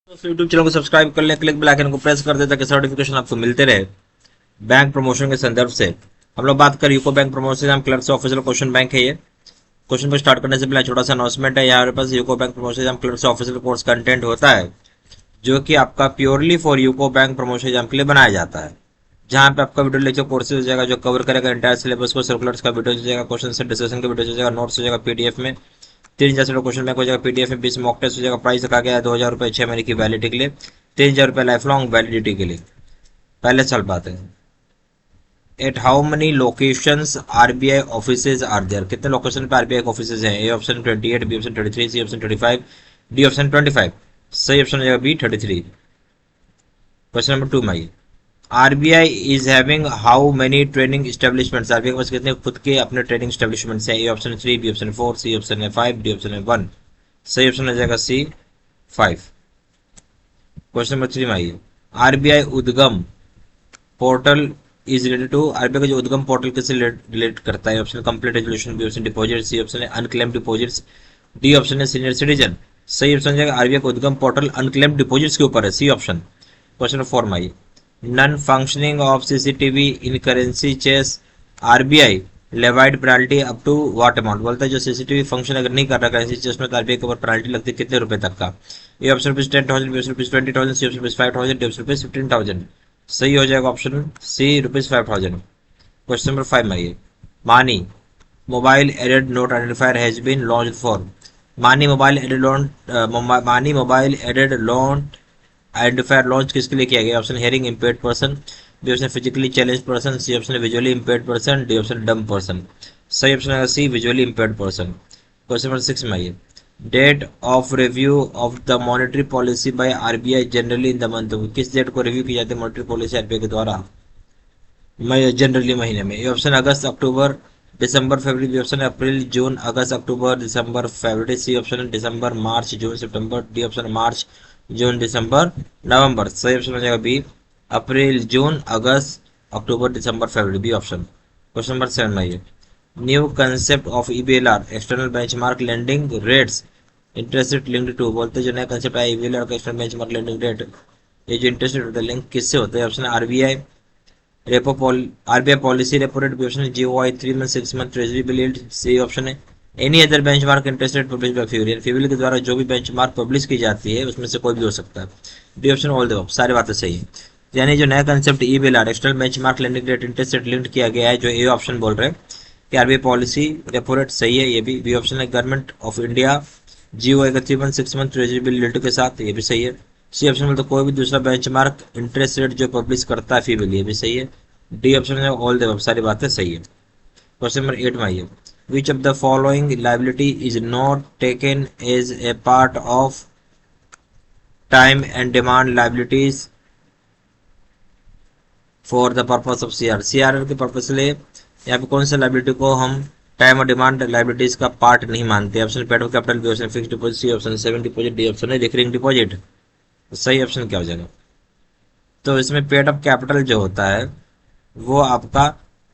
दोस्तों YouTube channel को subscribe कर लें, क्लिक बेल आइकन को प्रेस कर दें ताकि नोटिफिकेशन आपको मिलते रहे बैंक प्रमोशन के संदर्भ से। हम लोग बात करें UCO bank promotion exam clerk से ऑफिशियल क्वेश्चन बैंक है ये। क्वेश्चन को स्टार्ट करने से पहले छोटा सा अनाउंसमेंट है, यहाँ पास UCO bank promotion exam clerk से ऑफिशियल कोर्स कंटेंट होता है जो कि आपका purely for UCO bank promotion exam के लिए बनाया जाता है, जहाँ पे आपका वीडियो लेक्चर कोर्सेज हो जाएगा जो कवर करेगा एंटायर सिलेबस को, सर्कुलर्स का वीडियो हो जाएगा, क्वेश्चन से डिस्कशन का वीडियो हो जाएगा, नोट्स हो जाएगा पीडीएफ में, 3,000 क्वेश्चन बैंक हो जाएगा पीडीएफ में, 20 मॉक टेस्ट हो जाएगा। प्राइस रखा गया है 2,000 रुपये 6 महीने की वैलिडिटी के लिए, 3,000 रुपये लाइफ लॉन्ग वैलिडिटी के लिए। पहले साल बात है, at how many locations RBI offices are there, कितने लोकेशन पे आरबीआई ऑफिसेज हैं? A option 28, B option 33, C option 35, D option 25। सही ऑप्शन हो जाएगा बी 33। क्वेश्चन नंबर 2 में RBI is having how many training establishments, RBI के पास कितने खुद के अपने ट्रेनिंग एस्टेब्लिशमेंट्स हैं? A option 3, B option 4, C option है 5, डी ऑप्शन है 1। सही ऑप्शन हो जाएगा सी 5। क्वेश्चन नंबर 3 में आइए, RBI Udgam portal is related to, RBI का जो उद्गम पोर्टल किससे रिलेट करता है? Option complete resolution, B option deposit, C option है अनक्लेम डिपॉजिट्स, डी ऑप्शन है सीनियर सिटीजन। सही ऑप्शन हो जाएगा आरबीआई का उद्गम पोर्टल अनक्लेम डिपॉजिट्स के ऊपर है, सी ऑप्शन। क्वेश्चन नंबर 4 में आइए, non functioning of CCTV in currency चेस RBI levied penalty up to what amount, बोलता है जो सीसीटीवी फंक्शन अगर नहीं कर रहा करेंसी चेस में तो आरबीआई के ऊपर पेनल्टी लगती है कितने रुपए तक का? A option rupees 10,000, B option rupees 20,000, C option rupees 5,000, D option rupees 15,000। सही हो जाएगा option C rupees 5,000। Question number 5 में आइए, MANI mobile aided note identifier has been launched for, MANI mobile aided loan, MANI mobile aided loan identifier launch किसके लिए किया गया? Option hearing impaired person, B option physically challenge person, C option visually impaired person, D option dumb person. सही option है C visually impaired person. Question number 6 में आइए, date of review of the monetary policy by RBI generally in the month, किस date को review की जाती है monetary policy RBI के द्वारा जनरली महीने में? ए ऑप्शन अगस्त अक्टूबर दिसंबर फरवरी, बी ऑप्शन अप्रैल जून अगस्त अक्टूबर दिसंबर फरवरी, सी ऑप्शन दिसंबर मार्च जून सितंबर, डी ऑप्शन मार्च जून दिसंबर नवंबर। सही ऑप्शन हो जाएगा बी अप्रैल जून अगस्त अक्टूबर दिसंबर फरवरी, बी ऑप्शन। क्वेश्चन नंबर 7 में आइए, new concept of EBLR external benchmark lending rates interest rate linked to, बोलते हैं जो नया कंसेप्ट है ईबीएलआर का एक्सटर्नल बेंचमार्क लेंडिंग रेट, ये जो इंटरेस्ट रेट होता है लिंक किससे होता है? Option RBI RBI policy repo rate, B option GOI 3 month 6 month treasury bill yield, C option है any other benchmark interest rate publish by फ्यूरियर, फ्यूरियर के द्वारा जो भी बेंचमार्क पब्लिश की जाती है उसमें से कोई भी हो सकता है, डी ऑप्शन ऑल द सारी बातें सही है। यानी जो नया concept EBLR external benchmark lending rate interest rate link किया गया है, जो ए ऑप्शन बोल रहे हैं कि आरबीआई पॉलिसी रेपो रेट सही है, ये भी। बी ऑप्शन है गवर्नमेंट ऑफ इंडिया जीओआई का 3 month 6 month treasury bill yield के साथ, ये भी सही है। सी ऑप्शन में तो कोई भी दूसरा बेंचमार्क इंटरेस्ट रेट जो पब्लिश करता है फी बिल, ये भी सही है। डी ऑप्शन है ऑल द सारी बातें सही है। क्वेश्चन नंबर 8 में आइए, which of the following liability is not taken as a part of time and demand liabilities for the purpose of CR, CR के पर्पस के लिए यहाँ पे कौन सा लाइबिलिटी को हम टाइम और डिमांड लाइबिलिटीज का पार्ट नहीं मानते? Option paid of capital, B option fix deposit, C option saving deposit, D option है रिकरिंग डिपॉजिट। सही ऑप्शन क्या हो जाएगा? तो इसमें पेड ऑफ कैपिटल जो होता है वो आपका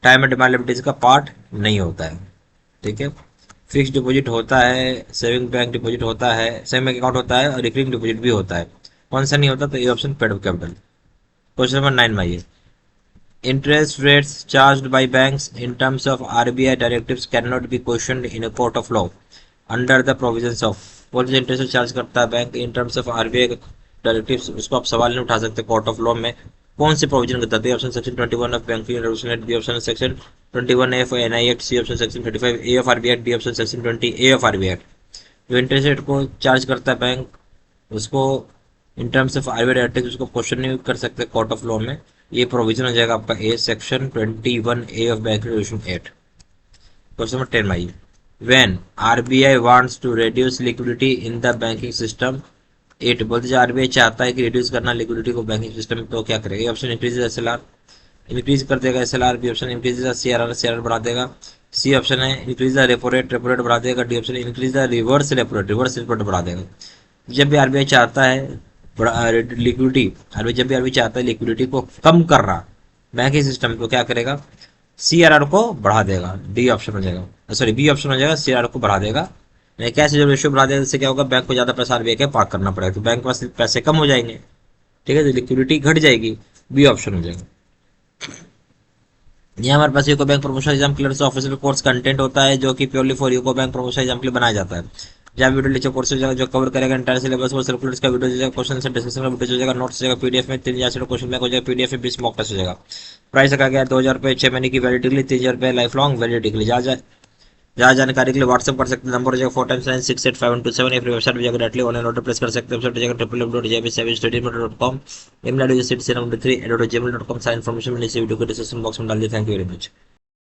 टाइम एंड डिमांड लायबिलिटीज का पार्ट नहीं होता है, ठीक है। फिक्स डिपॉजिट होता है, सेविंग बैंक डिपॉजिट होता है, सेविंग बैंक अकाउंट होता है और रिकरिंग डिपॉजिट भी होता है। कौन सा नहीं होता? तो ये option paid of capital. Question number 9 में आइए, interest rates charged bye banks in terms of RBI directives can not be questioned in a court of law under the provisions of, बोलते इंटरेस्ट चार्ज करता है bank in terms of RBI directives, उसको आप सवाल नहीं उठा सकते court of law में। कौन से प्रोविजन बताते हैं? Option section 21 of banking regulation act, B option section 21 F NI act, C option section 35 A of RBI act, D option section 20 A of RBI act. जो इंटरेस्ट रेट को charge करता है bank उसको in terms of RBI directive उसको question नहीं कर सकते court of law में, ये प्रोविजन हो जाएगा आपका A section 21 A of banking regulation act. Question number 10 में आइए, when RBI wants to reduce liquidity in the banking system at, बोलते जो आरबीआई चाहता है कि रिड्यूस करना लिक्विडिटी को बैंकिंग सिस्टम में, तो क्या करेगा? ऑप्शन इंक्रीज एसएलआर, इंक्रीज कर देगा SLR, B option increase CRR, CRR बढ़ा देगा, सी ऑप्शन है increase the repo rate, repo rate बढ़ा देगा, D option increase the reverse repo rate, reverse repo rate बढ़ा देगा। जब भी आरबीआई चाहता है लिक्विडिटी, आरबीआई जब भी आरबीआई चाहता है लिक्विडिटी को कम कर रहा बैंकिंग सिस्टम को, क्या करेगा? सीआरआर को बढ़ा देगा, डी ऑप्शन हो जाएगा, सॉरी बी ऑप्शन हो जाएगा, सीआरआर को बढ़ा देगा कैश जो रेशियो बढ़ा दिया, इससे क्या होगा, बैंक को ज्यादा पैसा आरबीआई के पार्क करना पड़ेगा, तो बैंक के पास पैसे कम हो जाएंगे। ठीक है, तो लिक्विडिटी घट जाएगी, बी ऑप्शन हो जाएगा। ये हमारे पास UCO bank promotion exam clear से ऑफिशियल कोर्स कंटेंट होता है, जो कि purely for UCO bank promotion exam के लिए बनाया जाता है। जहाँ वीडियो नीचे कोर्स हो जाएगा जो कवर करेगा एंटायर सिलेबस और सर्कुलर्स का वीडियो हो जाएगा, क्वेश्चन से डिस्कशन का वीडियो हो जाएगा, नोट्स हो जाएगा, पीडीएफ में 3,000 क्वेश्चन बैंक हो जाएगा, पीडीएफ में 20 मॉक टेस्ट हो जाएगा। प्राइस रखा गया 2,000 रुपये 6 महीने की वैलिडिटी के लिए, 3,000 रुपये लाइफ लॉन्ग वैलिडिटी के लिए। जहाँ जानकारी के लिए व्हाट्सएप कर सकते हैं, नंबर हो जाएगा 4x9685127, या फिर वेबसाइट पर जाकर डायरेक्टली ऑनलाइन ऑर्डर प्लेस कर सकते हैं। वेबसाइट जाकर www.jbservice.com, email ID citizen3@gmail.com। सारी इन्फॉर्मेशन मैंने इस वीडियो को डिस्क्रिप्शन बॉक्स में डाल दी। Thank you very much.